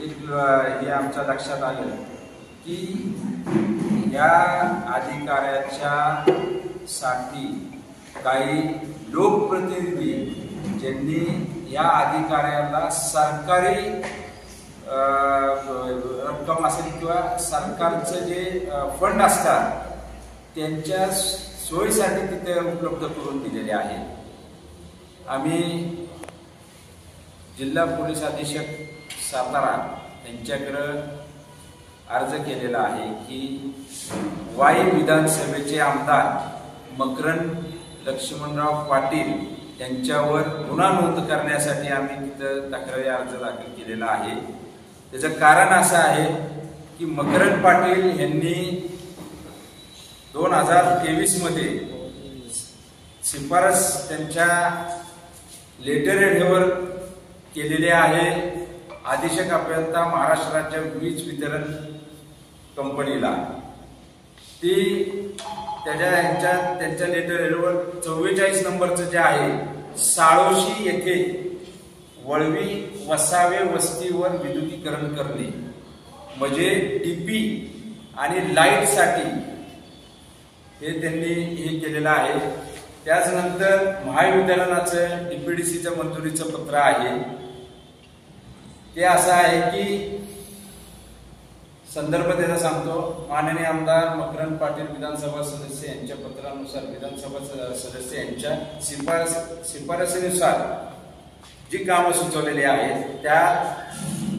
हे आमच्या लक्षात आलं की या अधिकाऱ्याच्या साठी काही लोकप्रतिनिधी ज्यांनी या अधिकाऱ्याला सरकारी रक्कम असेल किंवा सरकारचं जे फंड असतात त्यांच्या सोयीसाठी तिथे उपलब्ध करून दिलेले आहे। आम्ही जिल्हा पोलीस अधीक्षक सातारा यांच्याकडे अर्ज केलेला आहे की वाई विधानसभेचे आमदार मकरंद लक्ष्मणराव पाटील यांच्यावर गुन्हा नोंद करण्यासाठी आम्ही तिथं तक्रारी अर्ज दाखल केलेला आहे। त्याचं कारण असं आहे की मकरंद पाटील यांनी 2023 मध्ये शिफारस त्यांच्या लेटर हेडवर केलेले आहे अधीक्षक अभियंता महाराष्ट्र राज्य वीज वितरण कंपनीला। ती त्यांच्या लेटर हेडवर 44 नंबरचं जे आहे साळोशी येथे वळवी वसावे वस्तीवर विद्युतीकरण करणे म्हणजे डीपी आणि लाईट साठी हे त्यांनी हे केलेलं आहे। त्यानंतर महावितरणाचं डीपीडीसीचं मंजुरीचं पत्र आहे ते असं आहे की संदर्भ त्याचा सांगतो। माननीय आमदार मकरंद पाटील विधानसभा सदस्य यांच्या पत्रानुसार विधानसभा सदस्य यांच्या शिफारसीनुसार जी कामं सुचवलेली आहेत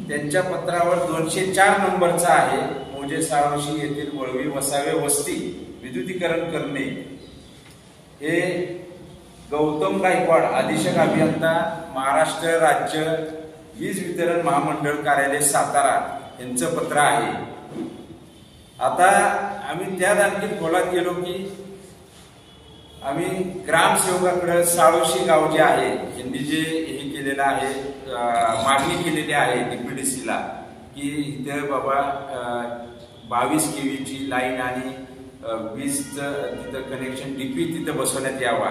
त्यांच्या पत्रावर 204 नंबरचा आहे मोजे साळोशी येथील वळवी वसावे वस्ती विद्युतीकरण करणे हे गौतम गायकवाड अधीक्षक अभियंता महाराष्ट्र राज्य वीज वितरण महामंडळ कार्यालय सातारा यांचं पत्र आहे। आता आम्ही त्यात आणखी खोलात गेलो की आम्ही ग्रामसेवकाकडे साळोशी गाव जे आहे यांनी जे हे केलेलं आहे मागणी केलेली आहे डीपीडीसीला की इथे बाबा 22 kV ची लाईन आणि वीजचं तिथं कनेक्शन डीपी तिथं बसवण्यात यावा।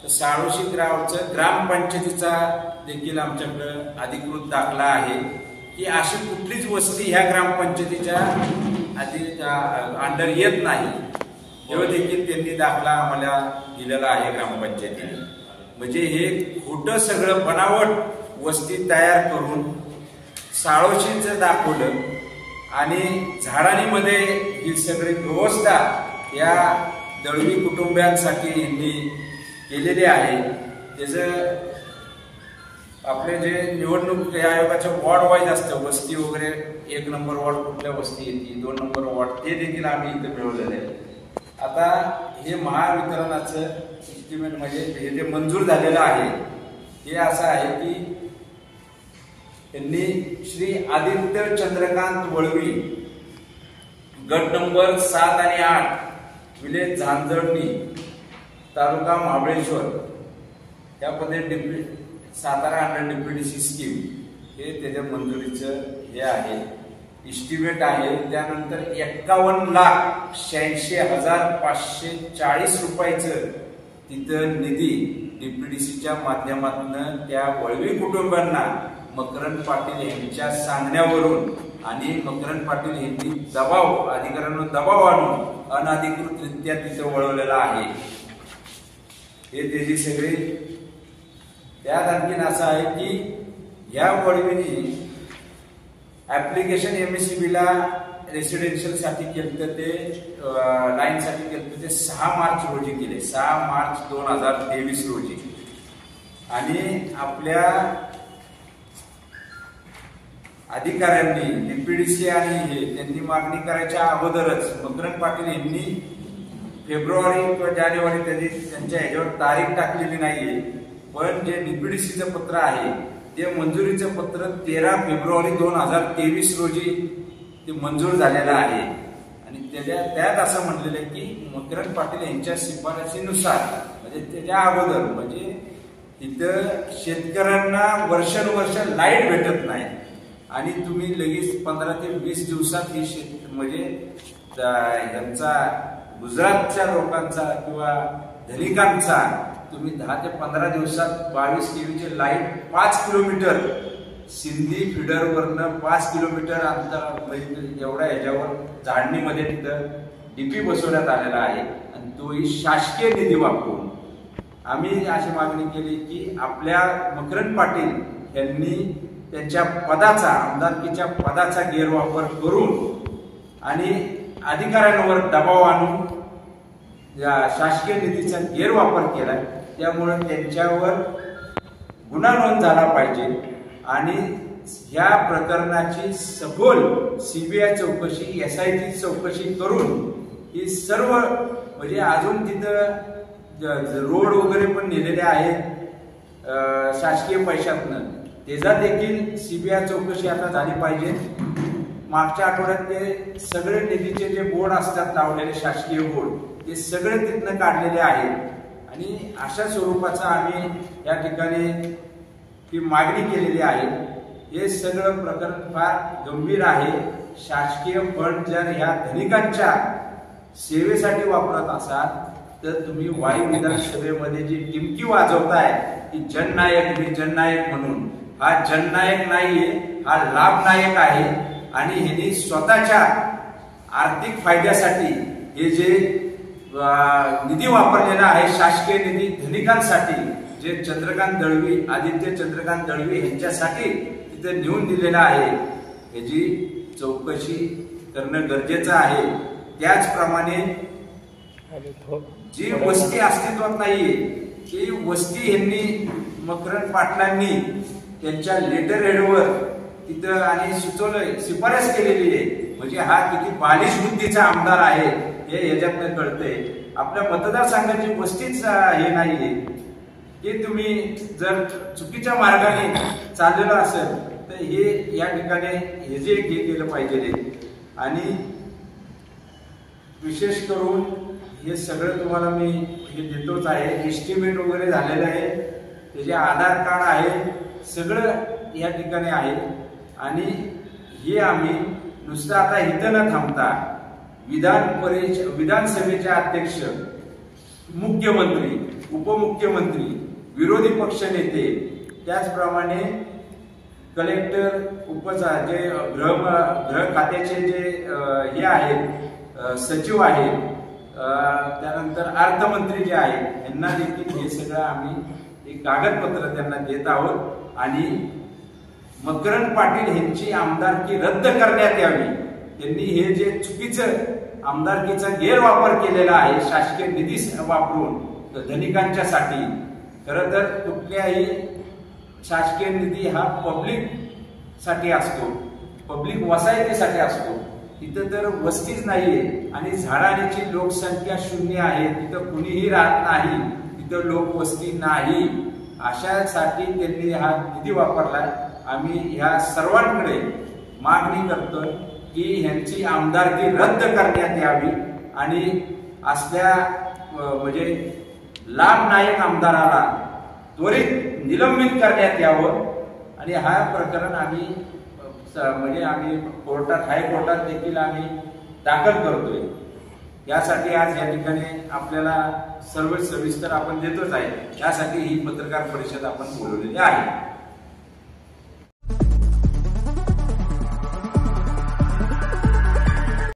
तर साळोशी गावचं ग्रामपंचायतीचा देखील आमच्याकडे अधिकृत दाखला आहे की अशी कुठलीच वस्ती ह्या ग्रामपंचायतीच्या अंडर येत नाही तेव्हा देखील त्यांनी दाखला आम्हाला दिलेला आहे ग्रामपंचायतीने। म्हणजे हे खोटं सगळं बनावट वस्ती तयार करून साळोशीचं दाखवलं आणि झाडांमध्ये ही सगळी व्यवस्था या दळवी कुटुंबियांसाठी यांनी केलेली आहे। त्याचं आपले जे निवडणूक आयोगाच्या वॉर्ड वाईज असतं वस्ती वगैरे 1 नंबर वॉर्ड कुठल्या वस्ती येते 2 नंबर वॉर्ड ते देखील आम्ही इथे मिळवलेलं आहे। आता हे महावितरणाचं एस्टिमेट म्हणजे हे जे मंजूर झालेलं आहे हे असं आहे की त्यांनी श्री आदित्य चंद्रकांत वळवी गट नंबर 7 आणि 8 विलेज झांझरणी तालुका महाबळेश्वर या पद्धतीने सातारा अंडर डीपीडीसी स्कीम हे त्याच्या मंजुरीचं हे आहे इस्टिमेट आहे। त्यानंतर 51,86,540 रुपयाचं तिथं निधी डीपीडीसीच्या माध्यमातून त्या वळवी कुटुंबांना मकरंद पाटील यांच्या सांगण्यावरून आणि मकरंद पाटील यांनी अधिकाऱ्यांना दबाव आणून अनधिकृतरित्या तिथं वळवलेला आहे। हे त्याची सगळी त्यात आणखीन असं आहे की या वळवीने ऍप्लिकेशन MSEB ला रेसिडेन्शियल साठी केलं ते लाईन साठी केलं ते 6 मार्च रोजी केले 6 मार्च 2023 रोजी आणि आपल्या अधिकाऱ्यांनी डीपीडीसी आणि हे त्यांनी मागणी करायच्या अगोदरच मकरंद पाटील यांनी फेब्रुवारी किंवा जानेवारी त्यांच्या ह्याच्यावर तारीख टाकलेली नाहीये पण जे डीपीडीसीचं पत्र आहे ते मंजुरीचं पत्र 13 फेब्रुवारी 2023 रोजी ते मंजूर झालेलं आहे आणि त्यात असं म्हटलेलं आहे की मकरंद पाटील यांच्या शिफारसीनुसार म्हणजे त्याच्या अगोदर म्हणजे तिथं शेतकऱ्यांना वर्षानुवर्ष लाईट भेटत नाही आणि तुम्ही लगेच 15 ते 20 दिवसात ही म्हणजे यांचा गुजरातच्या लोकांचा किंवा धनिकांचा तुम्ही 10 ते 15 दिवसात 22 kV ची लाईट 5 किलोमीटर सिंधी फिडरवरनं 5 किलोमीटर अंतर एवढ्या ह्याच्यावर झाडणीमध्ये तिथं डीपी बसवण्यात आलेला आहे आणि तोही शासकीय निधी वापरून आम्ही अशी मागणी केली की आपल्या मकरंद पाटील यांनी त्यांच्या पदाचा आमदारकीच्या पदाचा गैरवापर करून आणि अधिकाऱ्यांवर दबाव आणून या शासकीय निधीचा गैरवापर केला, त्यामुळे त्यांच्यावर गुन्हा नोंद झाला पाहिजे आणि ह्या प्रकरणाची सखोल सीबीआय चौकशी SIT चौकशी करून ही सर्व म्हणजे अजून तिथं रोड वगैरे पण नेलेले आहेत शासकीय पैशातनं, त्याचा देखील सीबीआय चौकशी आता झाली पाहिजे। मागच्या आठवड्यात ते सगळे निधीचे जे बोर्ड असतात लावलेले शासकीय बोर्ड ते सगळे तिथनं काढलेले आहेत आणि अशा स्वरूपाचा आम्ही या ठिकाणी ही मागणी केलेली आहे। हे सगळं प्रकरण फार गंभीर आहे। शासकीय फंड जर ह्या धनिकांच्या सेवेसाठी वापरत असाल तर तुम्ही वाई विधानसभेमध्ये जी टिमकी वाजवताय की जननायक मी जननायक म्हणून, हा जननायक नाहीये, हा लाभनायक आहे आणि ह्यांनी स्वतःच्या आर्थिक फायद्यासाठी हे जे निधी वापरलेला आहे शासकीय निधी धनिकांसाठी, जे चंद्रकांत दळवी आदित्य चंद्रकांत दळवी यांच्यासाठी तिथे नेऊन दिलेला आहे, याची चौकशी करणं गरजेचं आहे। त्याचप्रमाणे जी वस्ती अस्तित्वात नाहीये ती वस्ती यांनी मकरंद पाटलांनी त्यांच्या लेटर हेडवर तिथं आणि सुचवलंय, शिफारस केलेली आहे। म्हणजे हा किती बालिश बुद्धीचा आमदार आहे हे याच्यातनं कळतंय। आपल्या मतदारसंघाची वस्तीच हे नाहीये की तुम्ही जर चुकीच्या मार्गाने चाललेलं असेल तर हे या ठिकाणी हे जे केलं पाहिजे आणि विशेष करून हे सगळं तुम्हाला मी हे देतोच आहे। एस्टिमेट वगैरे झालेलं आहे, त्याचे आधार कार्ड आहे, सगळं या ठिकाणी आहे आणि हे आम्ही नुसतं आता इथं न थांबता विधानसभेचे अध्यक्ष, मुख्यमंत्री, उपमुख्यमंत्री, विरोधी पक्ष नेते, त्याचप्रमाणे कलेक्टर, जे गृह खात्याचे जे हे आहेत सचिव आहेत, त्यानंतर अर्थमंत्री जे आहेत यांना देखील हे सगळं आम्ही एक कागदपत्र त्यांना देत आहोत आणि मकरंद पाटील यांची आमदारकी रद्द करण्यात यावी। त्यांनी हे जे चुकीचं आमदारकीचा गैरवापर केलेला आहे शासकीय निधी वापरून धनिकांच्यासाठी, खरं तर कुठल्याही शासकीय निधी हा पब्लिक साठी असतो, पब्लिक वसाहतीसाठी असतो। तिथं तर वस्तीच नाहीये आणि झाडांची लोकसंख्या शून्य आहे, तिथं कुणीही राहत नाही, तिथं लोकवस्ती नाही, अशासाठी त्यांनी हा निधी वापरलाय। आम्ही ह्या सर्वांकडे मागणी करतो की ह्यांची आमदारकी रद्द करण्यात यावी आणि असल्या म्हणजे लाभनायक आमदाराला त्वरित निलंबित करण्यात यावं आणि हा प्रकरण आम्ही म्हणजे आम्ही कोर्टात, हायकोर्टात देखील आम्ही दाखल करतोय। यासाठी आज या ठिकाणी आपल्याला सर्व सविस्तर आपण देतोच आहे, यासाठी ही पत्रकार परिषद आपण बोलवलेली आहे।